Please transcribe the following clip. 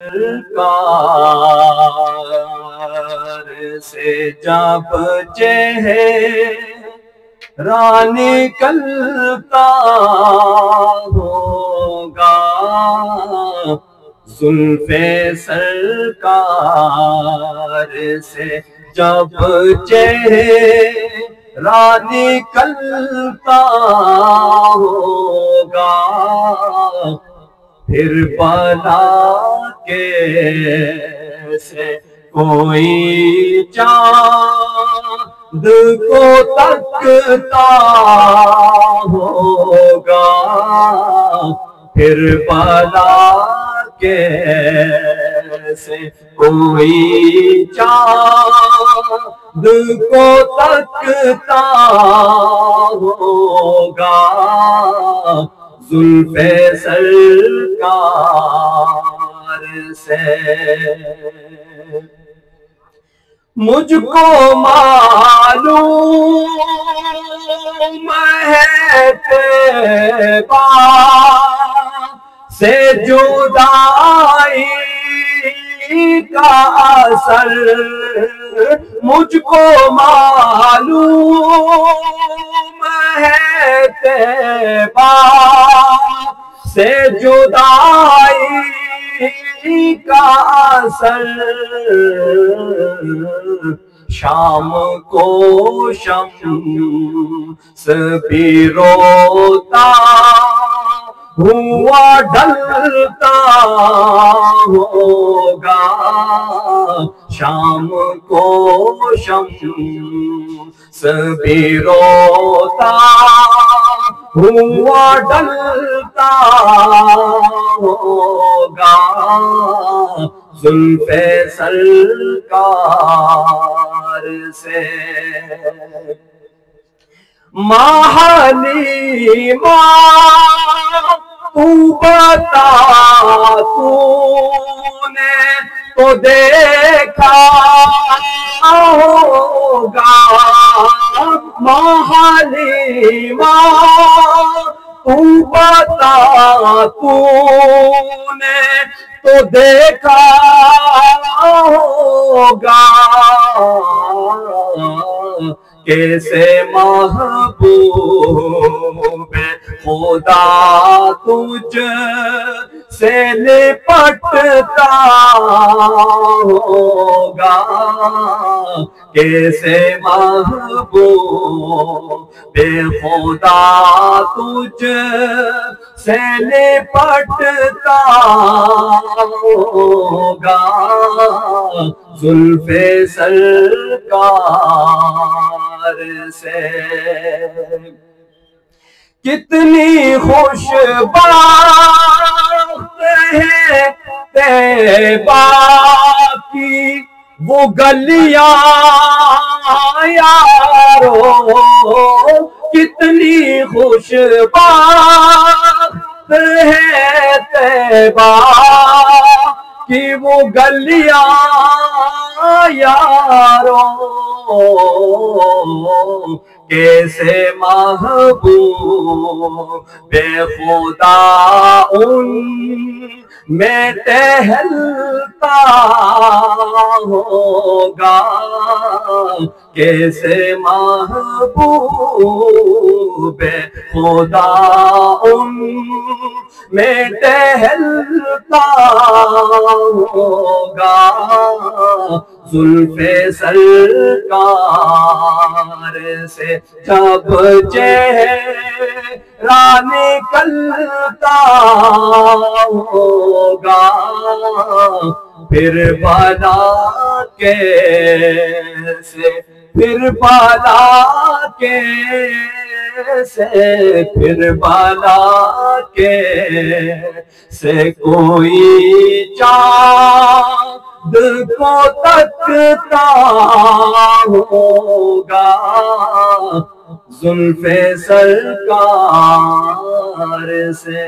سرکار سے جب چہرہ نکلتا ہوگا، زلف سرکار سے جب چہرہ نکلتا ہوگا، پھر بھلا کیسے کوئی چاند کو تکتا ہوگا، پھر بھلا کیسے کوئی چاند کو تکتا ہوگا، زلف سرکار سے۔ مجھ کو معلوم ہے طیبہ سے جدائی کا اثر، مجھ کو معلوم ہے طیبہ سے جدائی کا اثر، شام کو شمس بھی روتا ہوا ڈھلتا ہوگا، شام کو شمس بھی روتا ہوا ڈھلتا ہوگا، زلف سرکار سے۔ ماہلی ماں تو بتا، تو نے تو دیکھا ہوگا، ماہلی ماں تو بتا، تو نے تو دیکھا ہوگا، کیسے محبوب خدا تجھ سے لپٹتا ہوگا، کیسے محبوب خدا تجھ سے لپٹتا ہوگا، زلف سرکار سے۔ کتنی خوش بخت ہے طیبہ کی وہ گلیاں یارو، کتنی خوش بخت ہے طیبہ کی وہ گلیاں یارو، کیسے محبوب خدا ان میں ٹہلتا ہوگا، کیسے محبوب خدا ان میں ٹہلتا ہوگا، زلف سرکار سے جب چہرہ نکلتا ہوگا، پھر بھلا کیسے، پھر بھلا کیسے، پھر بھلا کیسے کوئی چاند کو تکتا ہوگا، زلف سرکار سے۔